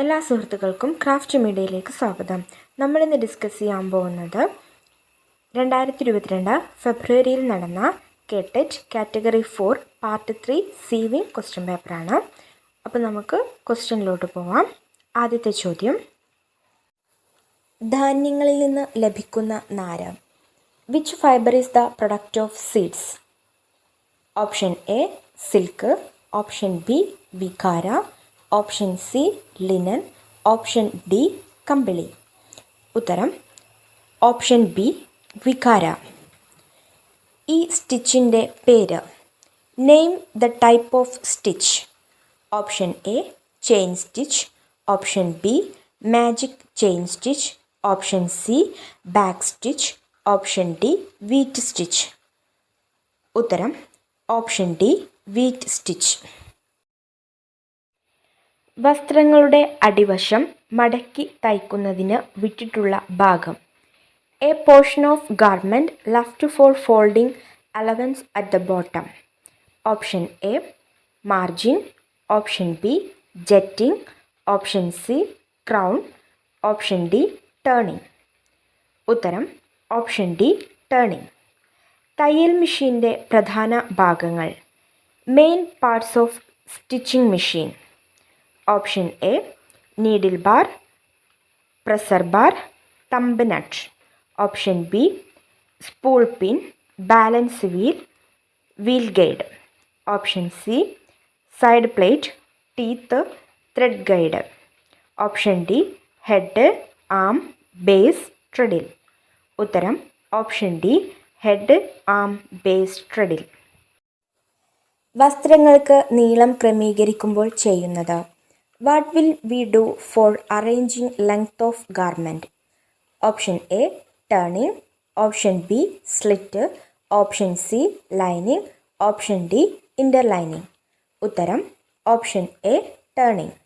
എല്ലാ സുഹൃത്തുക്കൾക്കും ക്രാഫ്റ്റ് മീഡിയയിലേക്ക് സ്വാഗതം. നമ്മളിന്ന് ഡിസ്കസ് ചെയ്യാൻ പോകുന്നത് 2022 ഫെബ്രുവരിയിൽ നടന്ന K-Tet category 4 part 3 sieving question പേപ്പറാണ്. അപ്പോൾ നമുക്ക് ക്വസ്റ്റ്യനിലോട്ട് പോവാം. ആദ്യത്തെ ചോദ്യം, ധാന്യങ്ങളിൽ നിന്ന് ലഭിക്കുന്ന നാര്. Which fiber is the product of seeds? Option A silk, option B വികാര, option C linen, option D കമ്പിളി. ഉത്തരം ഓപ്ഷൻ ബി വികാര. ഈ സ്റ്റിച്ചിൻ്റെ പേര്. Name the type of stitch. Option A chain stitch, option B magic chain stitch, option C back stitch, option D wheat stitch. ഉത്തരം option D wheat stitch. വസ്ത്രങ്ങളുടെ അടിവശം മടക്കി തയ്ക്കുന്നതിന് വിട്ടിട്ടുള്ള ഭാഗം. A portion of garment left for folding allowance at the bottom. Option A margin, option B jetting, option C crown, option D turning. ഉത്തരം option D turning. തയ്യൽ മെഷീൻ്റെ പ്രധാന ഭാഗങ്ങൾ. Main parts of stitching machine. Option A needle bar, presser bar, thumb nut. Option B spool pin, balance wheel, wheel guide. Option C side plate, teeth, thread guide. Option D head, arm, base, treadle. ഉത്തരം option D head, arm, base, treadle. വസ്ത്രങ്ങൾക്ക് നീളം ക്രമീകരിക്കുമ്പോൾ ചെയ്യുന്നത്. What will we do for arranging length of garment? Option A turning, option B slit, option C lining, option D interlining. ഉത്തരം option A turning.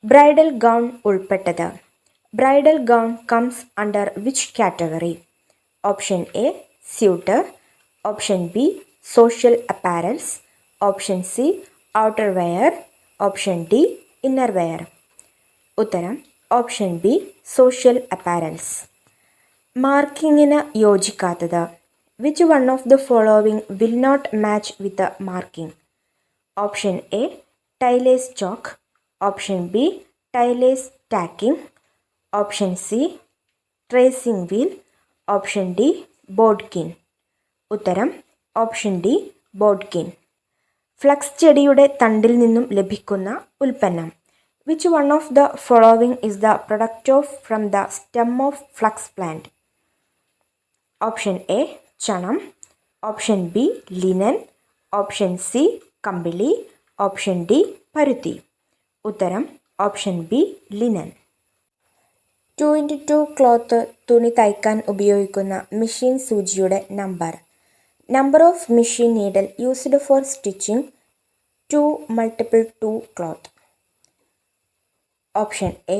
Bridal gown ഉൾപ്പെട്ടത്. Bridal gown comes under which category? Option A suit, option B social apparels, option C outerwear, option D innerwear. ഉത്തരം option B social apparels. മാർക്കിങ്ങിന് യോജിക്കാത്തത്. Which one of the following will not match with marking? Option A tailor's chalk, option B tailor's tacking, option C tracing wheel, option D bodkin. ഉത്തരം option D ബോഡ്കിൻ. Flux ചെടിയുടെ തണ്ടിൽ നിന്നും ലഭിക്കുന്ന ഉൽപ്പന്നം. Which one of the following is the product of from the stem of flax plant? Option A ചണം, option B linen, option C കമ്പിളി, option D പരുത്തി. ഉത്തരം option B linen. 2x2 cloth തുണി തയ്ക്കാൻ ഉപയോഗിക്കുന്ന മെഷീൻ സൂചിയുടെ number. Number of machine needle used for stitching 2x2 cloth. Option A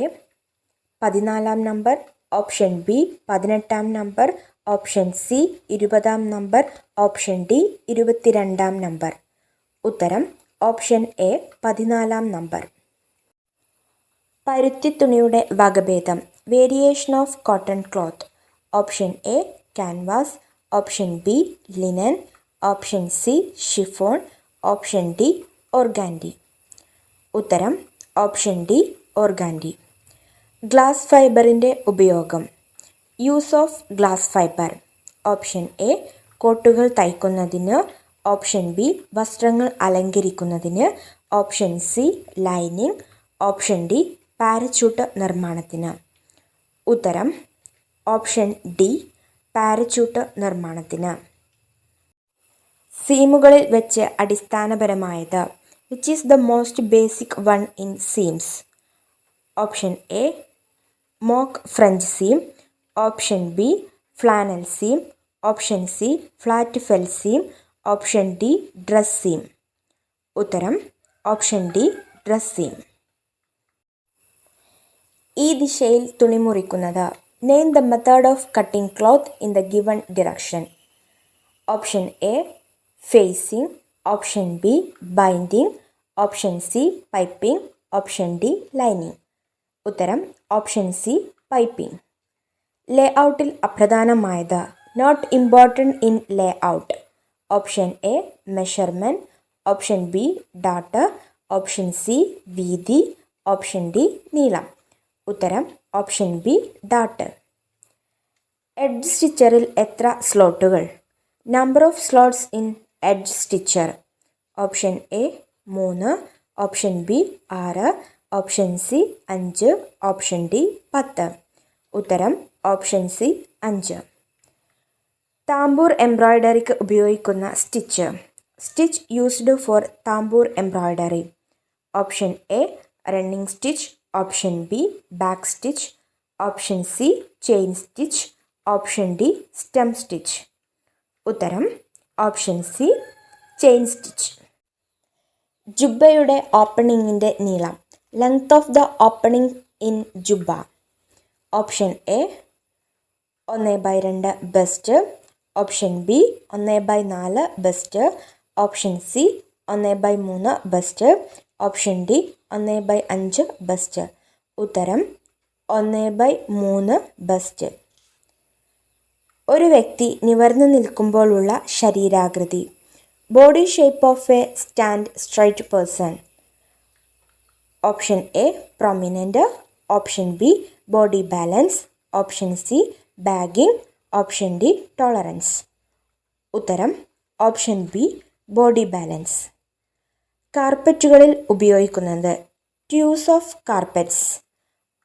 14 number, option B 18 number, option C 20 number, option D 22 number. ഉത്തരം option A 14 number. പരുത്തി തുണിയുടെ വകഭേദം. Variation of cotton cloth. Option A canvas, option B linen, option C chiffon, option D organdy. ഉത്തരം option D organdy. Glass ഫൈബറിൻ്റെ ഉപയോഗം. Use of glass fiber. Option A കോട്ടുകൾ തയ്ക്കുന്നതിന്, option B വസ്ത്രങ്ങൾ അലങ്കരിക്കുന്നതിന്, option C lining, option D parachute നിർമ്മാണത്തിന്. ഉത്തരം option D parachute നിർമ്മാണത്തിന്. സീമുകളിൽ വെച്ച് അടിസ്ഥാനപരമായത്. Which is the most basic one in seams? Option A mock French seam, option B flannel seam, option C flat fell seam, option D dress seam. ഉത്തരം option D dress seam. ഈ ദിശയിൽ തുണി മുറിക്കുന്നത്. Name the method of cutting cloth in the given direction. Option A facing, option B binding, option C piping, option D lining. ഉത്തരം option C piping. ലേഔട്ടിൽ അപ്രധാനമായത്. Not important in layout. Option A measurement, option B data, option C വീതി, option D നീളം. ഉത്തരം option B data. Edge സ്റ്റിച്ചറിൽ എത്ര സ്ലോട്ടുകൾ? Number of slots in edge stitcher. Option A 3, option B 6, option C 5, option D 10. ഉത്തരം option C 5. Tambour എംബ്രോയ്ഡറിക്ക് ഉപയോഗിക്കുന്ന stitch. Stitch used for tambour embroidery. Option A running stitch, option B back stitch, option C chain stitch, option D stem stitch. ഉത്തരം option C chain stitch. ജുബ്ബയുടെ ഓപ്പണിങ്ങിൻ്റെ നീളം. Length of the opening in jubba. Option A 1/2 bust, option B 1/4 bust, option C 1/3 bust, option D 1/5 bust. ഉത്തരം 1/3 bust. ഒരു വ്യക്തി നിവർന്നു നിൽക്കുമ്പോഴുള്ള ശരീരാകൃതി. Body shape of a stand straight person. Option A prominent, option B body balance, option C bagging, option D tolerance. ഉത്തരം option B body balance. കാർപ്പറ്റുകളിൽ ഉപയോഗിക്കുന്നത്. Dyes of carpets.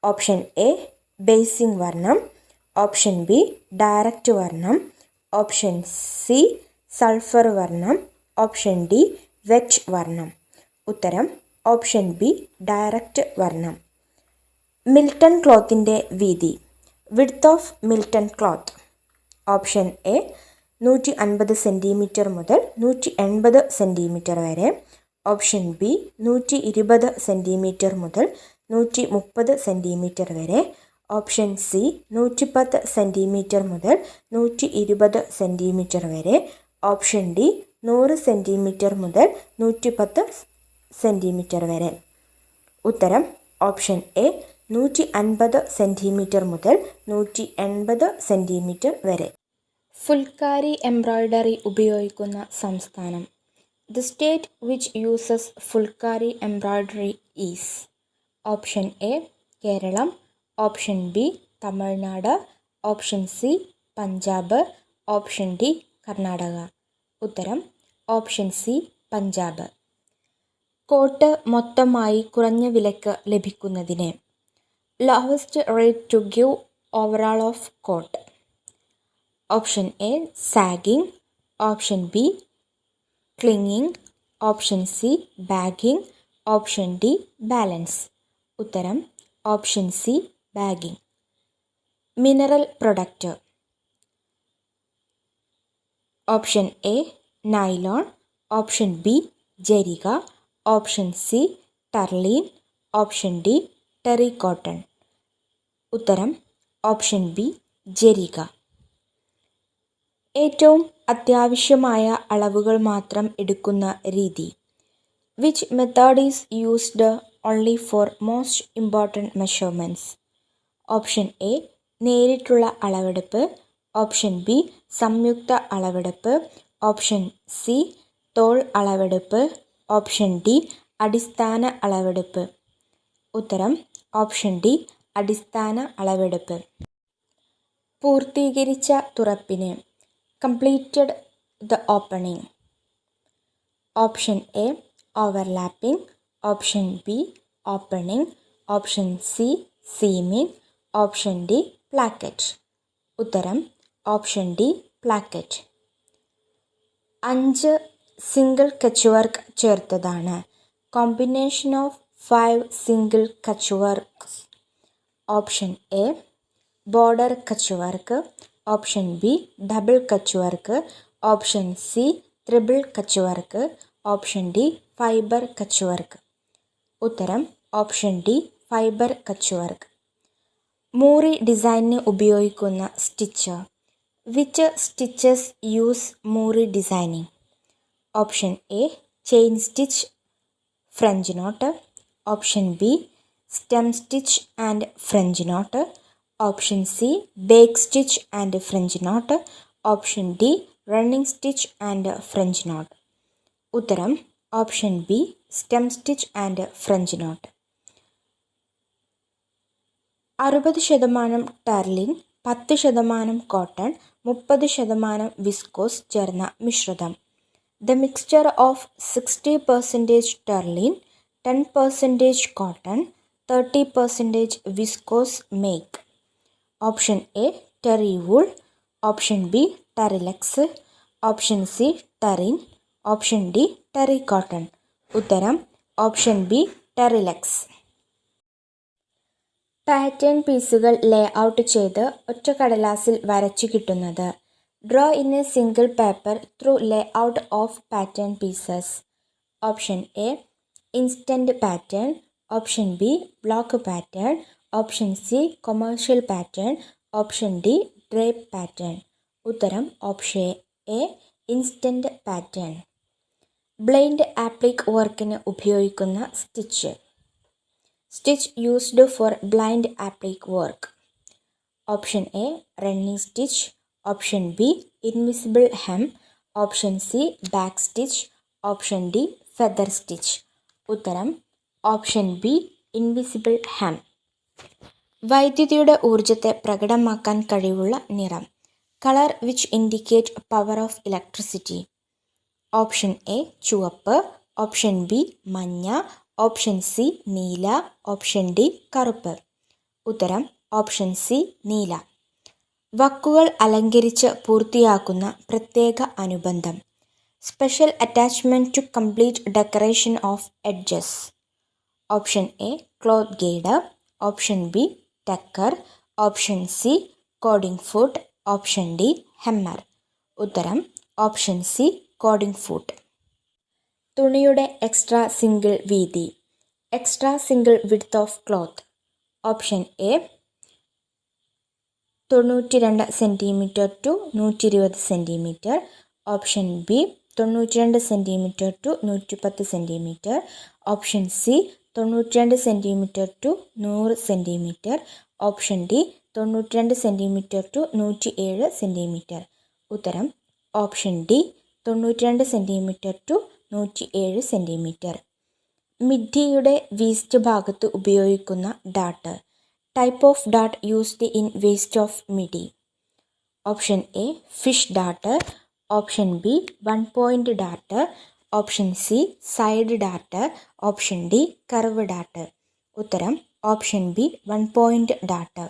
Option A basic വർണ്ണം, option B direct വർണ്ണം, option C sulphur വർണ്ണം, option D vat വർണ്ണം. ഉത്തരം option B direct വർണ്ണം. Milton ക്ലോത്തിൻ്റെ വീതി. Width of Milton cloth. Option A 150 centimetre മുതൽ 180 സെൻറ്റിമീറ്റർ വരെ, ഓപ്ഷൻ ബി 120 സെൻറ്റിമീറ്റർ മുതൽ 130 സെൻറ്റിമീറ്റർ വരെ, ഓപ്ഷൻ സി 110 സെൻറ്റിമീറ്റർ മുതൽ 120 സെൻറ്റിമീറ്റർ വരെ, ഓപ്ഷൻ ഡി 100 സെൻറ്റിമീറ്റർ മുതൽ 110 സെൻറ്റിമീറ്റർ വരെ. ഉത്തരം ഓപ്ഷൻ എ 150 സെൻറ്റിമീറ്റർ മുതൽ 180 സെൻറ്റിമീറ്റർ വരെ. ഫുൽക്കാരി എംബ്രോയ്ഡറി ഉപയോഗിക്കുന്ന സംസ്ഥാനം. The state which uses phulkari embroidery is. Option A Keralam, option B Tamil Nadu, option C Punjab, option D Karnataka. ഉത്തരം ഓപ്ഷൻ സി പഞ്ചാബ്. കോട്ട് മൊത്തമായി കുറഞ്ഞ വിലക്ക് ലഭിക്കുന്നതിന്. Lowest rate to give overall of coat. Option A sagging, option B clinging, option C bagging, option D balance. ഉത്തരം option C bagging. Mineral product. Option A nylon, option B ജരിക, option C terylene, option D terry cotton. ഉത്തരം option B ജരിക. ഏറ്റവും അത്യാവശ്യമായ അളവുകൾ മാത്രം എടുക്കുന്ന രീതി. Which method is used only for most important measurements. Option A നേരിട്ടുള്ള അളവെടുപ്പ്, ഓപ്ഷൻ ബി സംയുക്ത അളവെടുപ്പ്, ഓപ്ഷൻ സി തോൾ അളവെടുപ്പ്, ഓപ്ഷൻ ഡി അടിസ്ഥാന അളവെടുപ്പ്. ഉത്തരം ഓപ്ഷൻ ഡി അടിസ്ഥാന അളവെടുപ്പ്. പൂർത്തീകരിച്ച തുറപ്പിന്. Completed the opening. Option A overlapping, option B opening, option C seaming, option D placket. ഉത്തരം option D placket. 5 single Kutch work ചേർത്തതാണ്. Combination of 5 single Kutch works. Option A border Kutch work, option B double Kutch work, option C triple Kutch work, option D fibre Kutch work. ഉത്തരം option D fibre Kutch work. മൂറി ഡിസൈനിന് ഉപയോഗിക്കുന്ന stitch. Which stitches use മൂറി designing. Option A chain stitch French not, option B stem stitch and French knot. Option C, bake stitch and French knot. Option D, running stitch and French knot. ഉത്തരം option B, stem stitch and French knot. 60% terylene, 10% cotton, 30% viscose ചേർന്ന മിശ്രിതം. The mixture of 60% terylene, 10% cotton, 30% viscose make. Option A, terry wool. Option B, terylex. Option C, terene. Option D, terry cotton. ഉത്തരം option B, terylex. Pattern പീസുകൾ lay out ചെയ്ത് ഒറ്റ കടലാസിൽ വരച്ചു കിട്ടുന്നത്. Draw in a single paper through lay out of pattern pieces. Option A, instant pattern. Option B, block pattern. Option C, commercial pattern. Option D, drape pattern. ഉത്തരം option A, instant pattern. Blind applique വർക്കിന് ഉപയോഗിക്കുന്ന stitch. Stitch used for blind applique work. Option A, running stitch. Option B, invisible hem. Option C, back stitch. Option D, feather stitch. ഉത്തരം option B, invisible hem. വൈദ്യുതിയുടെ ഊർജത്തെ പ്രകടമാക്കാൻ കഴിവുള്ള നിറം. Colour which indicate power of electricity. Option A, ചുവപ്പ്. Option B, മഞ്ഞ. Option C, നീല. Option D, കറുപ്പ്. ഉത്തരം ഓപ്ഷൻ സി, നീല. വക്കുകൾ അലങ്കരിച്ച് പൂർത്തിയാക്കുന്ന പ്രത്യേക അനുബന്ധം. Special attachment to complete decoration of edges. Option A, cloth guider. Option B, tucker. Option C, cording foot. Option D, hemmer. ഉത്തരം ഓപ്ഷൻ സി, കോഡിംഗ് ഫുട്ട്. തുണിയുടെ എക്സ്ട്രാ സിംഗിൾ വീതി. Extra single width of cloth. Option A, 92 centimetre to 120 centimetre. Option B, 92 centimetre to 110 centimetre. Option C, 92 centimetre to 100 centimetre. Option D, 92 centimetre to 107 centimetre. ഉത്തരം option D, 92 centimetre to 107 centimetre. മിഡിയുടെ waste ഭാഗത്ത് ഉപയോഗിക്കുന്ന dot. Type of dot used in waste of midi. Option A, fish dot. Option B, 1 point dot. Option C, side dot. Option D, curve dot. ഉത്തരം option B, 1 point dot.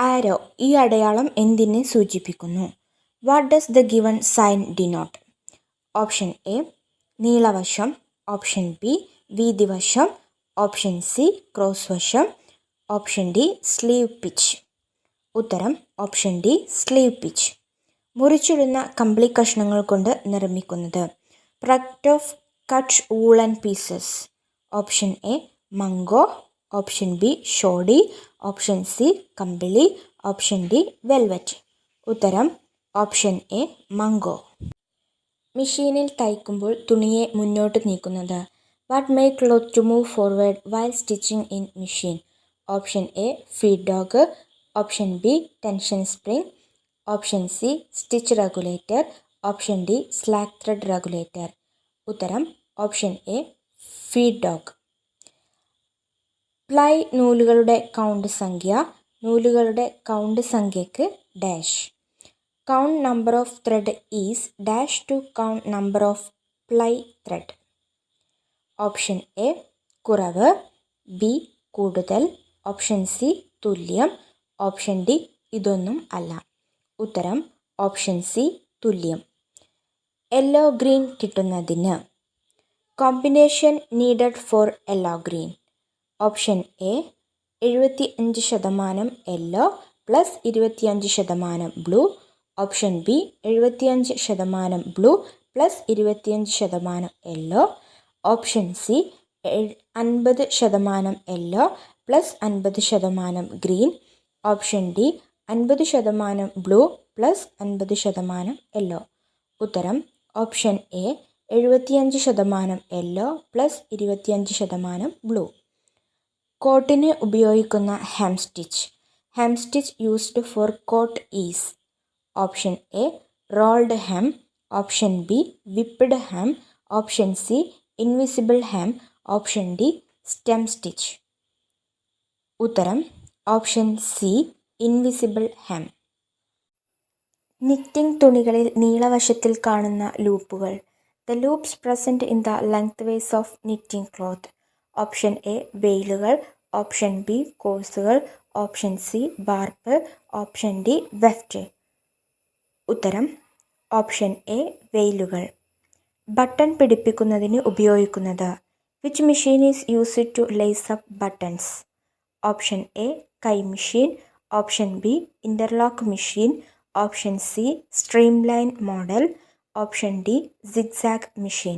ആരോ, ഈ അടയാളം എന്തിനെ സൂചിപ്പിക്കുന്നു? What does the given sign denote? Option A, നീളവശം. Option B, വീതിവശം. Option C, cross വശം. Option D, sleeve pitch. ഉത്തരം option D, sleeve pitch. മുറിച്ചിടുന്ന കമ്പിളി കഷ്ണങ്ങൾ കൊണ്ട് നിർമ്മിക്കുന്നത്. Product of cut woollen pieces. Option A, mungo. Option B, shoddy. Option C, കമ്പിളി. Option D, velvet. ഉത്തരം option A, mungo. മെഷീനിൽ തയ്ക്കുമ്പോൾ തുണിയെ മുന്നോട്ട് നീക്കുന്നത്. What make cloth to move forward while stitching in machine? Option A, feed dog. Option B, tension spring. Option C, stitch regulator. Option D, slack thread regulator. ഉത്തരം option A, feed dog. Ply നൂലുകളുടെ count സംഖ്യ. നൂലുകളുടെ count സംഖ്യക്ക് dash. Count number of thread is dash to count number of ply thread. Option A, കുറവ്. B, കൂടുതൽ. Option C, തുല്യം. Option D, ഇതൊന്നും അല്ല. ഉത്തരം ഓപ്ഷൻ സി, തുല്യം. യെല്ലോ ഗ്രീൻ കിട്ടുന്നതിന്. Combination needed for yellow green. Option A, 75% yellow plus 25% blue. Option B, 75% blue plus 25% yellow. Option C, 50% yellow plus 50% green. Option D, 50% blue plus 50% yellow. ഉത്തരം option A, 75% yellow plus 25% blue. കോട്ടിന് ഉപയോഗിക്കുന്ന hem stitch. Hem stitch used for coat is option A rolled hem, option B whipped hem, option C invisible hem, option D stem stitch. ഉത്തരം option C invisible hem. Knitting തുണികളിൽ നീളവശത്തിൽ കാണുന്ന ലൂപ്പുകൾ. The loops present in the length ways of knitting cloth. Option A വെയിലുകൾ, option B കോഴ്സുകൾ, option C warp, option D weft. ഉത്തരം option A വെയിലുകൾ. Button പിടിപ്പിക്കുന്നതിന് ഉപയോഗിക്കുന്നത്. Which machine is used to lace up buttons? Option A കൈ machine, option B interlock machine, option C stream line model, option D zigzag machine.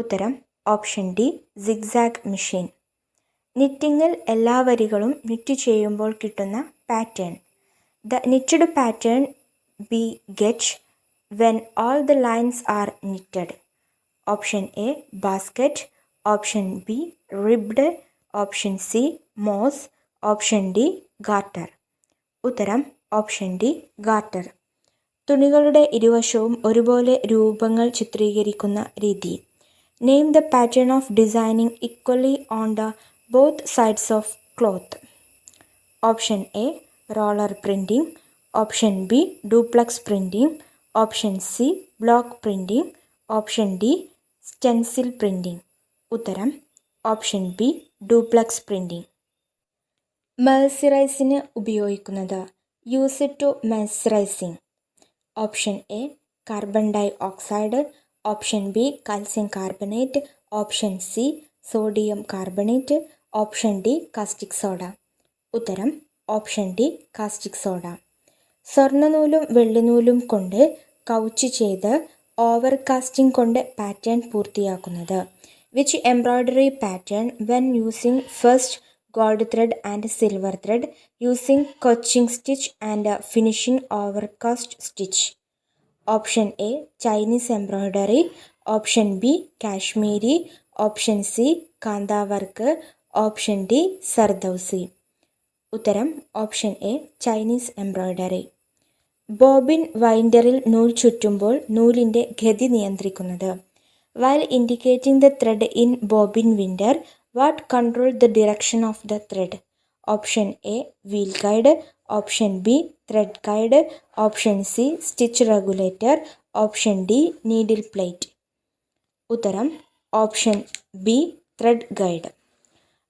ഉത്തരം option D zigzag machine. നിറ്റിങ്ങിൽ എല്ലാ വരികളും knit ചെയ്യുമ്പോൾ കിട്ടുന്ന pattern. The knitted pattern be get when all the lines are knitted. Option A basket, option B ribbed, option C moss, option D garter. ഉത്തരം option D Garter. തുണികളുടെ ഇരുവശവും ഒരുപോലെ രൂപങ്ങൾ ചിത്രീകരിക്കുന്ന രീതി. Name the pattern of designing equally on the both sides of cloth. Option A roller printing, option B duplex printing, option C block printing, option D stencil printing. ഉത്തരം option B duplex printing. മെഴ്സിറൈസിന് ഉപയോഗിക്കുന്നത്. Use to mercerising. Option A carbon dioxide, option B calcium carbonate, option C sodium carbonate, option D caustic soda. ഉത്തരം option D caustic soda. സ്വർണ്ണനൂലും വെള്ളിനൂലും കൊണ്ട് couch ചെയ്ത് over casting കൊണ്ട് pattern പൂർത്തിയാക്കുന്നത്. Which embroidery pattern when using first gold thread and silver thread, using coaching stitch and finishing overcast stitch. Option A Chinese embroidery, option B Kashmiri, option C Kanda work, option D Sardausi. ഉത്തരം option A Chinese embroidery. Bobbin വൈൻഡറിൽ നൂൽ ചുറ്റുമ്പോൾ നൂലിൻ്റെ ഗതി നിയന്ത്രിക്കുന്നത്. While indicating the thread in bobbin winder, what control the direction of the thread? Option A wheel guide, option B thread guide, option C stitch regulator, option D needle plate. ഉത്തരം option B thread guide.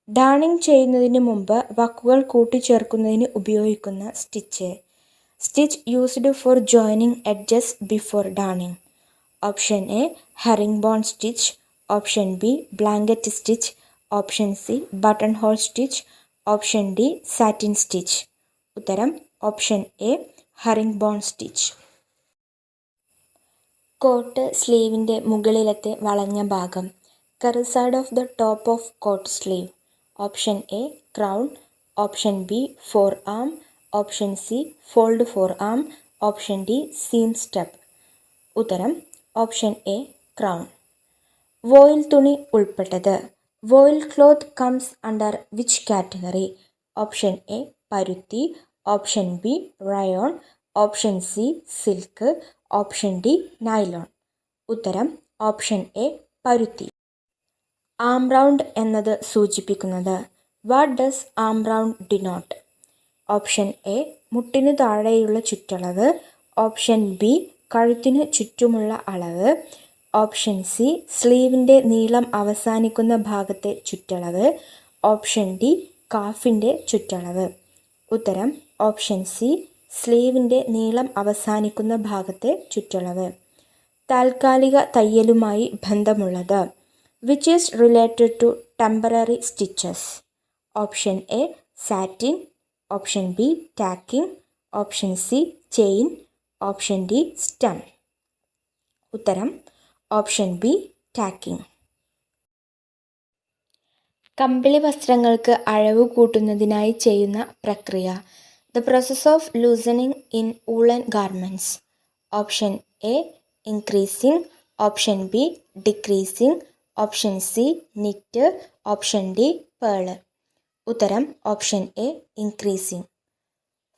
Darning ചെയ്യുന്നതിന് മുമ്പ് വാക്കുകൾ കൂട്ടിച്ചേർക്കുന്നതിന് ഉപയോഗിക്കുന്ന stitch. Stitch used for joining edges before darning. Option A herring bone stitch, option B blanket stitch, option C button hole stitch, option D satin stitch. ഉത്തരം option A herring bone stitch. Coat സ്ലീവിൻ്റെ മുകളിലത്തെ വളഞ്ഞ ഭാഗം. Curved side of the top of coat sleeve. Option A crown, option B forearm, option C fold four am, option D seam step. ഉത്തരം option A crown. Voile തുണി ഉൾപ്പെട്ടത്. Voile cloth comes under which category? Option A പരുത്തി, option B rayon, option C silk, option D nylon. ഉത്തരം option A പരുത്തി. Arm round എന്നത് സൂചിപ്പിക്കുന്നത്. What does arm round denote? Option A മുട്ടിനു താഴെയുള്ള ചുറ്റളവ്, ഓപ്ഷൻ ബി കഴുത്തിനു ചുറ്റുമുള്ള അളവ്, ഓപ്ഷൻ സി സ്ലീവിൻ്റെ നീളം അവസാനിക്കുന്ന ഭാഗത്തെ ചുറ്റളവ്, ഓപ്ഷൻ ഡി കാഫിൻ്റെ ചുറ്റളവ്. ഉത്തരം ഓപ്ഷൻ സി സ്ലീവിൻ്റെ നീളം അവസാനിക്കുന്ന ഭാഗത്തെ ചുറ്റളവ്. താൽക്കാലിക തയ്യലുമായി ബന്ധമുള്ളത്. Which is related to temporary stitches? Option A satin, option B tacking, option C chain, option D stem. ഉത്തരം ഓപ്ഷൻ ബി ടാക്കിംഗ്. കമ്പിളി വസ്ത്രങ്ങൾക്ക് അഴവ് കൂട്ടുന്നതിനായി ചെയ്യുന്ന പ്രക്രിയ. The process of loosening in woollen garments. Option A increasing, option B decreasing, option C knit, option D purl. ഉത്തരം option A increasing.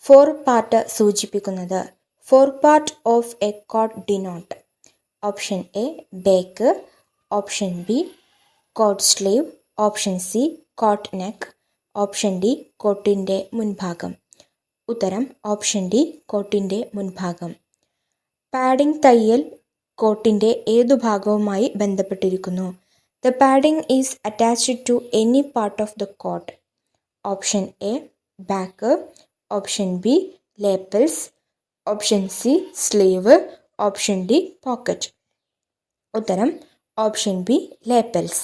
Fore part സൂചിപ്പിക്കുന്നത്. Fore part of a coat denote. Option A back, option B coat sleeve, option C coat neck, option D കോട്ടിൻ്റെ മുൻഭാഗം. ഉത്തരം option D കോട്ടിൻ്റെ മുൻഭാഗം. Padding തയ്യൽ കോട്ടിൻ്റെ ഏതു ഭാഗവുമായി ബന്ധപ്പെട്ടിരിക്കുന്നു? The padding is attached to any part of the coat. Option A back, option B lapels, option C sleeve, option D pocket. ഉത്തരം ഓപ്ഷൻ ബി ലേപ്പിൾസ്.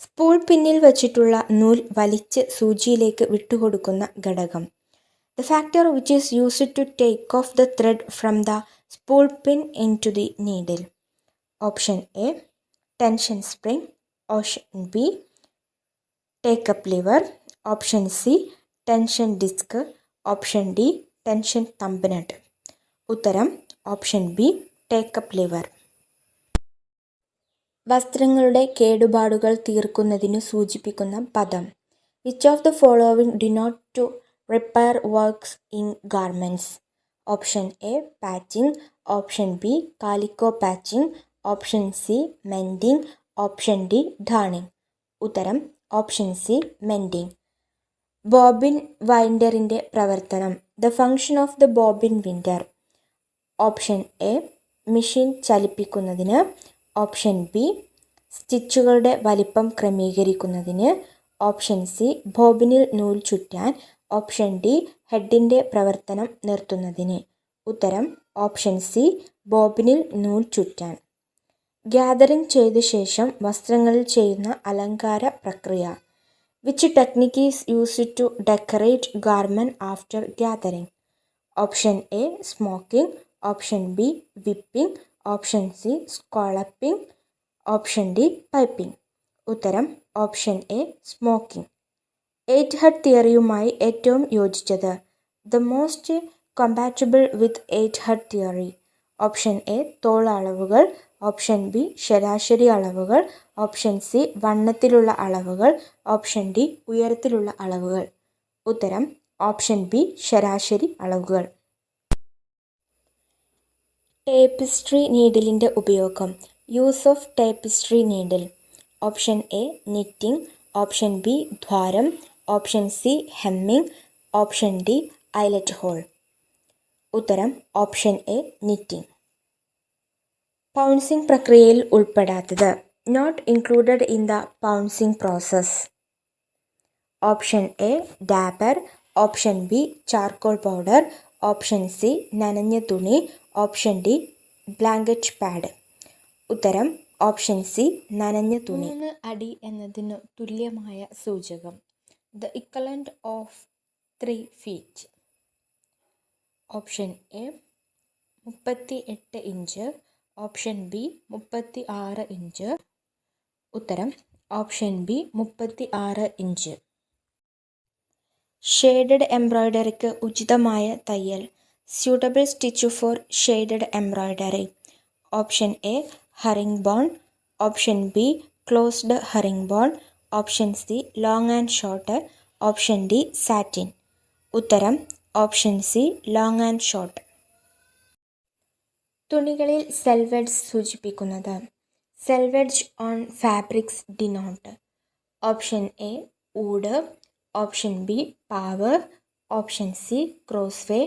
സ്പൂൾ പിന്നിൽ വച്ചിട്ടുള്ള നൂൽ വലിച്ച് സൂചിയിലേക്ക് വിട്ടുകൊടുക്കുന്ന ഘടകം. The factor which is used to take off the thread from the spool pin in to the needle. Option A tension spring, option B take up lever, option C tension disc, option D tension thumb നട്ട്. ഉത്തരം option B take up liver. വസ്ത്രങ്ങളുടെ കേടുപാടുകൾ തീർക്കുന്നതിനു സൂചിപ്പിക്കുന്ന പദം. Which of the following denote to repair works in garments? Option A patching, option B calico patching, option C mending, option D darning. ഉത്തരം option C mending. Bobbin വൈൻഡറിൻ്റെ പ്രവർത്തനം. The function of the bobbin winder. Option A machine ചലിപ്പിക്കുന്നതിന്, option B സ്റ്റിച്ചുകളുടെ വലിപ്പം ക്രമീകരിക്കുന്നതിന്, option C ബോബിനിൽ നൂൽ ചുറ്റാൻ, option D ഹെഡിൻ്റെ പ്രവർത്തനം നിർത്തുന്നതിന്. ഉത്തരം ഓപ്ഷൻ സി ബോബിനിൽ നൂൽ ചുറ്റാൻ. ഗ്യാതറിംഗ് ചെയ്ത ശേഷം വസ്ത്രങ്ങളിൽ ചെയ്യുന്ന അലങ്കാര പ്രക്രിയ. Which technique is used to decorate garment after gathering? Option A smocking, option B whipping, option C scalloping, option D piping. ഉത്തരം ഓപ്ഷൻ എ സ്മോക്കിംഗ്. 8 ഹെഡ് തിയറിയുമായി ഏറ്റവും യോജിച്ചത്. The most compatible with 8 head theory. Option A തോൾ അളവുകൾ, option B ശരാശരി അളവുകൾ, option C വണ്ണത്തിലുള്ള അളവുകൾ, option D ഉയരത്തിലുള്ള അളവുകൾ. ഉത്തരം ഓപ്ഷൻ ബി ശരാശരി അളവുകൾ. ടേപ്പിസ്ട്രി നീഡിലിൻ്റെ ഉപയോഗം. Use of tapestry needle. Option A knitting, option B ദ്വാരം, option C hemming, option D eyelet hole. ഉത്തരം ഓപ്ഷൻ എ നിറ്റിംഗ്. പൗൺസിംഗ് പ്രക്രിയയിൽ ഉൾപ്പെടാത്തത്. Not included in the pouncing process. Option A dabber, option B charcoal powder, option C നനഞ്ഞ തുണി, option D blanket pad. ഉത്തരം option C നനഞ്ഞ തുണി. 3 അടി എന്നതിനു തുല്യമായ സൂചകം. The equivalent of 3 feet. Option A 38 inch, option B 36 inch. ഉത്തരം ഓപ്ഷൻ ബി 36 ഇഞ്ച്. ഷെയ്ഡഡ് എംബ്രോയ്ഡറിക്ക് ഉചിതമായ തയ്യൽ. Suitable stitch for shaded embroidery. Option A herring bone, option B closed herring bone, option C long and short, option D satin. ഉത്തരം option C long and short. തുണികളിൽ selvedge സൂചിപ്പിക്കുന്നത്. Selvedge on fabrics denote. Option A ഊട്, option B പാവ്, option C cross way,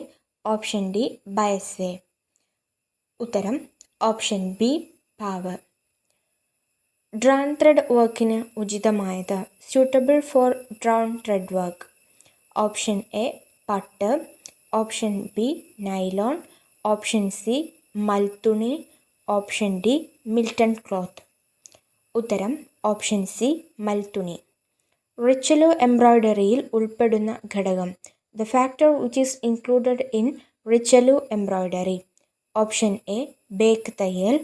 option D bias way. ഉത്തരം option B പാവ്. Drawn thread വർക്കിന് ഉചിതമായത്. Suitable four drone thread work. Option A പട്ട്, option B nylon, option C മൽത്തുണി, option D Milton cloth. ഉത്തരം option C മൽത്തുണി. Richelieu എംബ്രോയ്ഡറിയിൽ ഉൾപ്പെടുന്ന ഘടകം. The factor which is included in Richelieu embroidery. Option A back തയ്യൽ,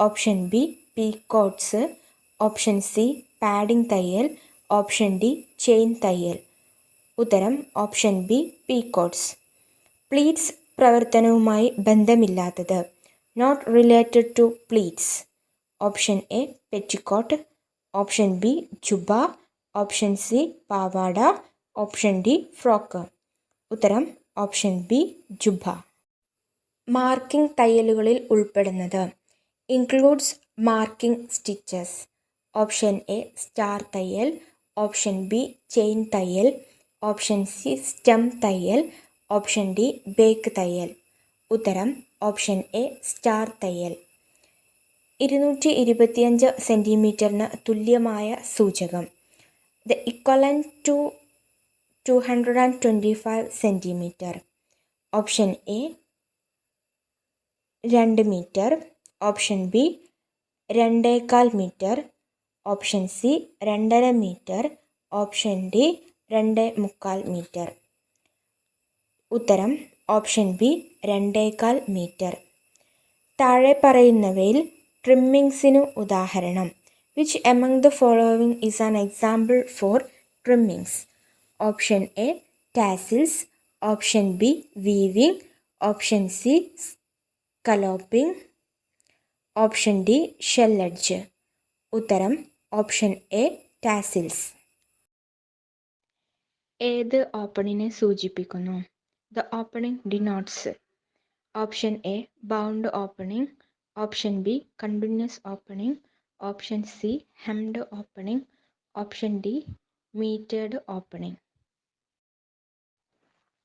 option B picots, option C padding തയ്യൽ, option D chain തയ്യൽ. ഉത്തരം ഓപ്ഷൻ ബി പീക്കോട്ട്സ്. പ്ലീറ്റ്സ് പ്രവർത്തനവുമായി ബന്ധമില്ലാത്തത്. Not related to pleats. Option A petticoat, option B jubba, option C പാവാട, option D frock. ഉത്തരം option B jubba. Marking തയ്യലുകളിൽ ഉൾപ്പെടുന്നത് includes marking stitches. Option A star തയ്യൽ, ഓപ്ഷൻ ബി ചെയിൻ തയ്യൽ, ഓപ്ഷൻ സി സ്റ്റെം തയ്യൽ, option D back തയ്യൽ. ഉത്തരം option A star തയ്യൽ. 225 സെൻറ്റിമീറ്ററിന് തുല്യമായ സൂചകം. The equivalent to 225 centimetre. Option A 2 metre, option B 2.25 metre, option C 2.5 metre, option D 2.25 metre. ഉത്തരം ഓപ്ഷൻ ബി 2.25 മീറ്റർ. താഴെ പറയുന്നവയിൽ ട്രിമ്മിങ്സിനു ഉദാഹരണം. Which among the following is an example for trimmings? Option A tassels, option B weaving, option C scalloping, option D shell edge. ഉത്തരം option A tassels. ഏത് ഓപ്പണിനെ സൂചിപ്പിക്കുന്നു? The opening denotes. Option A bound opening, option B continuous opening, option C hemmed opening, option D mitred opening.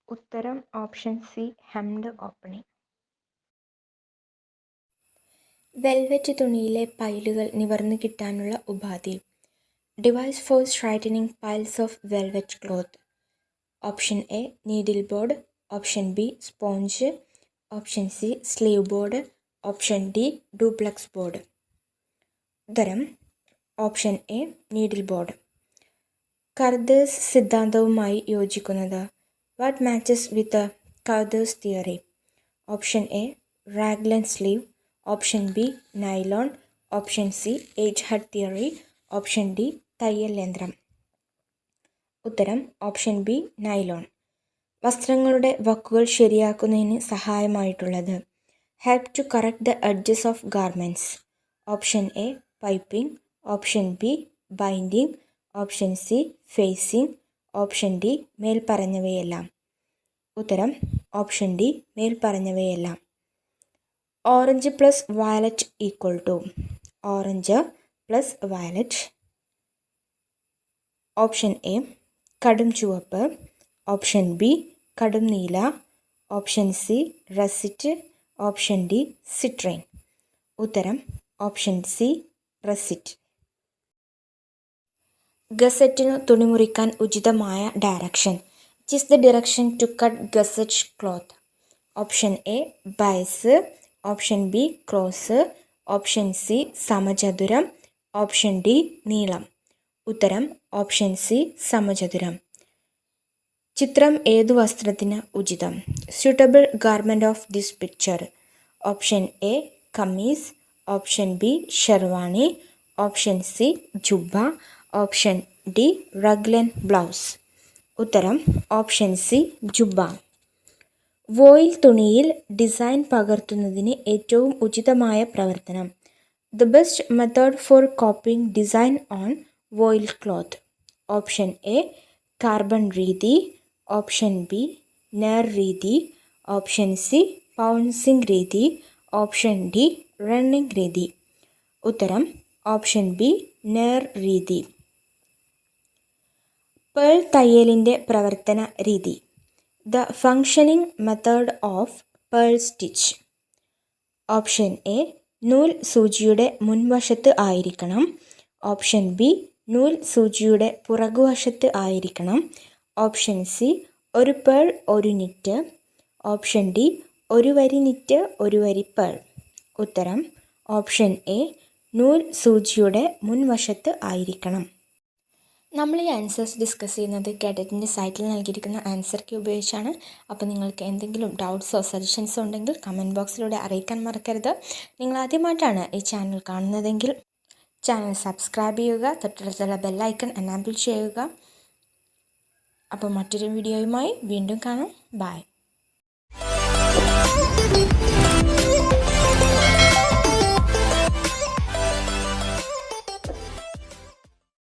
ഉത്തരം option C hemmed opening. Velvet തുണിയിലെ പൈലുകൾ നിവർന്നു കിട്ടാനുള്ള ഉപാധി. Device for straightening piles of velvet cloth. Option A needle board, option B sponge, option C sleeve board, option D duplex board. ഉത്തരം option A needle board. Carothers സിദ്ധാന്തവുമായി യോജിക്കുന്നത്. What matches with Carothers theory? Option A raglan sleeve, option B nylon, option C eight head theory, option D തയ്യൽ യന്ത്രം. ഉത്തരം option B nylon. വസ്ത്രങ്ങളുടെ വക്കുകൾ ശരിയാക്കുന്നതിന് സഹായമായിട്ടുള്ളത്. Help to correct the edges of garments. Option A piping, option B binding, option C facing, option D മേൽപ്പറഞ്ഞവയെല്ലാം. ഉത്തരം option D മേൽപ്പറഞ്ഞവയെല്ലാം. Orange plus violet equal to. Orange plus violet. Option A കടും ചുവപ്പ്, option B കടും നീല, option C russet, option D citrine. ഉത്തരം option C russet. ഗസറ്റിനു തുണിമുറിക്കാൻ ഉചിതമായ direction. It is the direction to cut gusset cloth. Option A bias, option B cross, option C സമചതുരം, option D നീളം. ഉത്തരം ഓപ്ഷൻ സി സമചതുരം. ചിത്രം ഏതു വസ്ത്രത്തിന് ഉചിതം? Suitable garment of this picture. Option A kameez, option B sherwani, option C jubba, option D റഗ്ലൻ blouse. ഉത്തരം option C jubba. Voile തുണിയിൽ ഡിസൈൻ പകർത്തുന്നതിന് ഏറ്റവും ഉചിതമായ പ്രവർത്തനം. The best method for copying design on voile cloth. Option A carbon രീതി, ഓപ്ഷൻ ബി നേർ രീതി, option C പൗൺസിംഗ് രീതി, ഓപ്ഷൻ ഡി റണ്ണിംഗ് രീതി. ഉത്തരം ഓപ്ഷൻ ബി നേർ രീതി. പേൾ തയ്യലിൻ്റെ പ്രവർത്തന രീതി. The functioning method of pearl stitch. Option A നൂൽ സൂചിയുടെ മുൻവശത്ത് ആയിരിക്കണം, ഓപ്ഷൻ ബി നൂൽ സൂചിയുടെ പുറകുവശത്ത് ആയിരിക്കണം, ഓപ്ഷൻ സി ഒരു പേൾ ഒരു നിറ്റ്, ഓപ്ഷൻ ഡി ഒരു വരി നിറ്റ് ഒരു വരി പേൾ. ഉത്തരം ഓപ്ഷൻ എ നൂൽ സൂചിയുടെ മുൻവശത്ത് ആയിരിക്കണം. നമ്മൾ ഈ ആൻസേഴ്സ് ഡിസ്കസ് ചെയ്യുന്നത് K-Tetൻ്റെ സൈറ്റിൽ നൽകിയിരിക്കുന്ന ആൻസർ കീ ഉപയോഗിച്ചാണ്. അപ്പോൾ നിങ്ങൾക്ക് എന്തെങ്കിലും ഡൗട്ട്സോ സജഷൻസോ ഉണ്ടെങ്കിൽ കമൻറ്റ് ബോക്സിലൂടെ അറിയിക്കാൻ മറക്കരുത്. നിങ്ങൾ ആദ്യമായിട്ടാണ് ഈ ചാനൽ കാണുന്നതെങ്കിൽ ചാനൽ സബ്സ്ക്രൈബ് ചെയ്യുക, തൊട്ടടുത്തുള്ള ബെല്ലൈക്കൺ എനാബിൾ ചെയ്യുക. അപ്പോൾ മറ്റൊരു വീഡിയോയുമായി വീണ്ടും കാണാം. ബൈ.